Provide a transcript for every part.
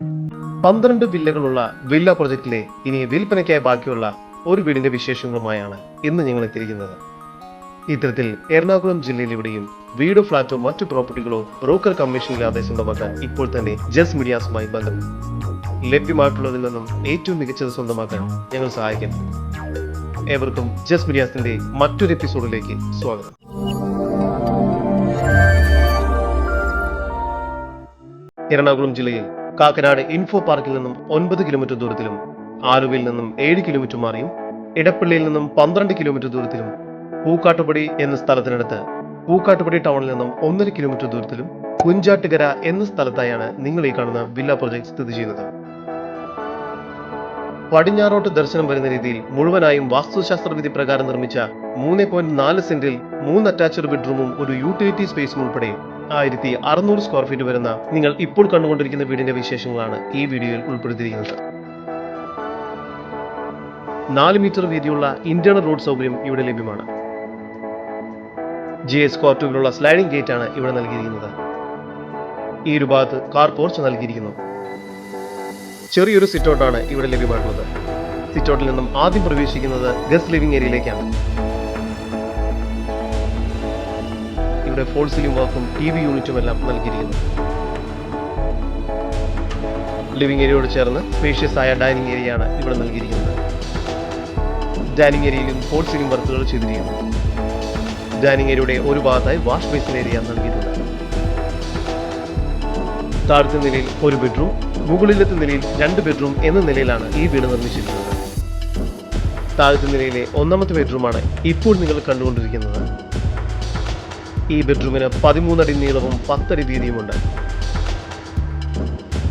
12 വില്ലകളുള്ള villa പ്രൊജക്റ്റിലെ ഇനി വിൽപ്പനയ്ക്കായി ബാക്കിയുള്ള ഒരു വീടിന്റെ വിശേഷങ്ങളുമായാണ് ഇന്ന് ഞങ്ങൾ എത്തിയിരിക്കുന്നത്. ഇത്തരത്തിൽ എറണാകുളം ജില്ലയിലെവിടെയും വീടോ ഫ്ളാറ്റോ മറ്റു പ്രോപ്പർട്ടികളോ ബ്രോക്കർ കമ്മീഷനില്ലാതെ സ്വന്തമാക്കാൻ ഇപ്പോൾ തന്നെ ജസ് മീഡിയാസുമായി ബന്ധപ്പെടും. ലഭ്യമായിട്ടുള്ളതിൽ നിന്നും ഏറ്റവും മികച്ചത് സ്വന്തമാക്കാൻ ഞങ്ങൾ സഹായിക്കും. ഏവർക്കും ജസ് മീഡിയാസിന്റെ മറ്റൊരു എപ്പിസോഡിലേക്ക് സ്വാഗതം. എറണാകുളം ജില്ലയിൽ കാക്കനാട് ഇൻഫോ പാർക്കിൽ നിന്നും 9 കിലോമീറ്റർ ദൂരത്തിലും, ആലുവയിൽ നിന്നും 7 കിലോമീറ്റർ മാറിയും, ഇടപ്പള്ളിയിൽ നിന്നും 12 കിലോമീറ്റർ ദൂരത്തിലും, പൂക്കാട്ടുപടി എന്ന സ്ഥലത്തിനടുത്ത് പൂക്കാട്ടുപടി ടൗണിൽ നിന്നും 1.5 കിലോമീറ്റർ ദൂരത്തിലും, കുഞ്ചാട്ടുകര എന്ന സ്ഥലത്തായാണ് നിങ്ങൾ ഈ കാണുന്ന വില്ല പ്രൊജക്ട് സ്ഥിതി ചെയ്യുന്നത്. പടിഞ്ഞാറോട്ട് ദർശനം വരുന്ന രീതിയിൽ മുഴുവനായും വാസ്തുശാസ്ത്ര വിധി പ്രകാരം നിർമ്മിച്ച 3.4 സെന്റിൽ 3 അറ്റാച്ച്ഡ് ബെഡ്റൂമും ഒരു യൂട്ടിലിറ്റി സ്പേസും ഉൾപ്പെടെ 1600 സ്ക്വയർ ഫീറ്റ് വരുന്ന നിങ്ങൾ ഇപ്പോൾ കണ്ടുകൊണ്ടിരിക്കുന്ന വീടിന്റെ വിശേഷങ്ങളാണ് ഈ വീഡിയോയിൽ ഉൾപ്പെടുത്തിയിരിക്കുന്നത്. 4 മീറ്റർ വീതിയുള്ള ഇന്റേണൽ റോഡ് സൗകര്യം ഇവിടെ ലഭ്യമാണ്. GS ക്വാർട്ടറിലുള്ള സ്ലൈഡിംഗ് ഗേറ്റ് ആണ് ഇവിടെ നൽകിയിരിക്കുന്നത്. ഈ ഒരു ഭാഗത്ത് കാർ പോർച്ച് നൽകിയിരിക്കുന്നു. ചെറിയൊരു സിറ്റൗട്ടാണ് ഇവിടെ ലഭ്യമായിട്ടുള്ളത്. സിറ്റൗട്ടിൽ നിന്നും ആദ്യം പ്രവേശിക്കുന്നത് ഗസ്റ്റ് ലിവിംഗ് ഏരിയയിലേക്കാണ്. ഇവിടെ ഫോൾ സീലിംഗ് വർക്കും TV യൂണിറ്റും എല്ലാം നൽകിയിരിക്കുന്നു. ലിവിംഗ് ഏരിയയോട് ചേർന്ന് സ്പേഷ്യസ് ആയ ഡൈനിങ് ഏരിയയാണ് ഇവിടെ നൽകിയിരിക്കുന്നത്. ഡൈനിങ് ഏരിയയിലും ഫോൾ സീലിംഗ് വർക്കുകൾ ചെയ്തിരിക്കുന്നു. ഡൈനിങ് ഏരിയയുടെ ഒരു ഭാഗത്തായി വാഷ് ബേസിൻ ഏരിയ നൽകിയിട്ടുണ്ട്. താഴത്തെ നിലയിൽ ഒരു ബെഡ്റൂം, മുകളിലത്തെ നിലയിൽ 2 ബെഡ്റൂം എന്ന നിലയിലാണ് ഈ വീട് നിർമ്മിച്ചിരിക്കുന്നത്. താഴത്തെ നിലയിലെ 1ാമത്തെ ബെഡ്റൂമാണ് ഇപ്പോൾ നിങ്ങൾ കണ്ടുകൊണ്ടിരിക്കുന്നത്. ഈ ബെഡ്റൂമിന് 13 അടി നീളവും 10 അടി വീതിയുമുണ്ട്.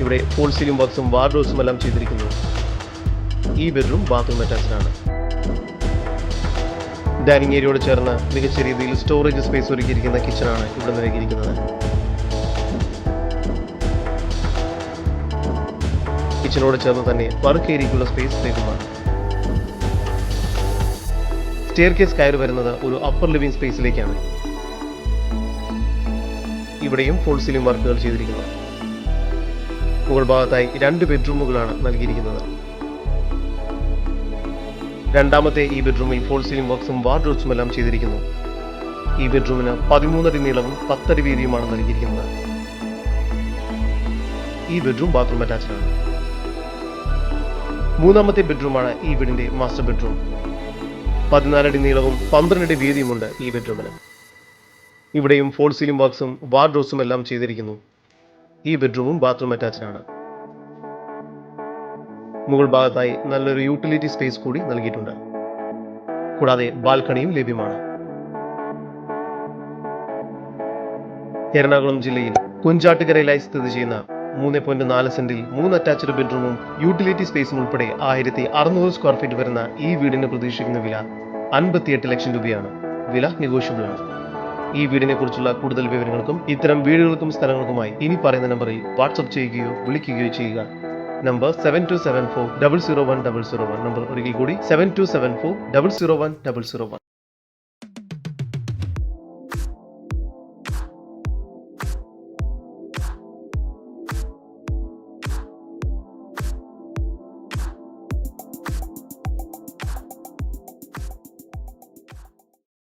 ഇവിടെ ഫോൾ സീലിംഗ് വർക്ക്സും വാർഡ്രോബ്സും എല്ലാം ചെയ്തിരിക്കുന്നു. ഈ ബെഡ്റൂം ബാത്റൂം അറ്റാച്ച്ഡ് ആണ്. ഡൈനിങ് ഏരിയയോട് ചേർന്ന് മികച്ച രീതിയിൽ സ്റ്റോറേജ് സ്പേസ് ഒരുക്കിയിരിക്കുന്ന കിച്ചണാണ് ഇവിടെ നൽകിയിരിക്കുന്നത്. കിച്ചനോട് ചേർന്ന് തന്നെ വർക്ക് ഏരിയയ്ക്കുള്ള സ്പേസ് ലഭ്യമാണ്. സ്റ്റെയർകേസ് കയറി വരുന്നത് ഒരു അപ്പർ ലിവിംഗ് സ്പേസിലേക്കാണ്. ഇവിടെയും ഫോൾ സീലിംഗ് വർക്കുകൾ ചെയ്തിരിക്കുന്നു. മുകൾ ഭാഗത്തായി 2 ബെഡ്റൂമുകളാണ് നൽകിയിരിക്കുന്നത്. രണ്ടാമത്തെ ഈ ബെഡ്റൂമിൽ ഫോൾ സീലിംഗ് വർക്ക്സും വാർഡ്രോബ്സും എല്ലാം ചെയ്തിരിക്കുന്നു. ഈ ബെഡ്റൂമിന് 13 അടി നീളവും 10 അടി വീതിയുമാണ് നൽകിയിരിക്കുന്നത്. ഈ ബെഡ്റൂം ബാത്റൂം അറ്റാച്ച്ഡ് ആണ്. 3ാമത്തെ ബെഡ്റൂമാണ് ഈ വീടിന്റെ മാസ്റ്റർ ബെഡ്റൂം. 14 അടി നീളവും 12 അടി വീതിയുമുണ്ട് ഈ ബെഡ്റൂമിന്. ഇവിടെയും ഫോൾ സീലിംഗ് വർക്ക്സും വാർഡ്രോബ്സും എല്ലാം ചെയ്തിരിക്കുന്നു. ഈ ബെഡ്റൂമും ബാത്റൂം അറ്റാച്ച്ഡ് ആണ്. മുകൾ ഭാഗത്തായി നല്ലൊരു യൂട്ടിലിറ്റി സ്പേസ് കൂടി നൽകിയിട്ടുണ്ട്. കൂടാതെ ബാൽക്കണിയും ലഭ്യമാണ്. എറണാകുളം ജില്ലയിൽ കുഞ്ചാട്ടുകരയിലായി സ്ഥിതി ചെയ്യുന്ന 3.4 സെന്റിൽ 3 അറ്റാച്ച്ഡ് ബെഡ്റൂമും യൂട്ടിലിറ്റി സ്പേസും ഉൾപ്പെടെ 1600 സ്ക്വയർ ഫീറ്റ് വരുന്ന ഈ വീടിന് പ്രതീക്ഷിക്കുന്ന വില 58 ലക്ഷം രൂപയാണ്. വില നെഗോഷ്യബിൾ ആണ്. ഈ വീടിനെ കുറിച്ചുള്ള കൂടുതൽ വിവരങ്ങൾക്കും ഇത്തരം വീടുകൾക്കും സ്ഥലങ്ങൾക്കുമായി ഇനി പറയുന്ന നമ്പറിൽ വാട്സ്ആപ്പ് ചെയ്യുകയോ വിളിക്കുകയോ ചെയ്യുക. നമ്പർ 7274 001 001. നമ്പർ ഒരിക്കൽ കൂടി 7274 001 001.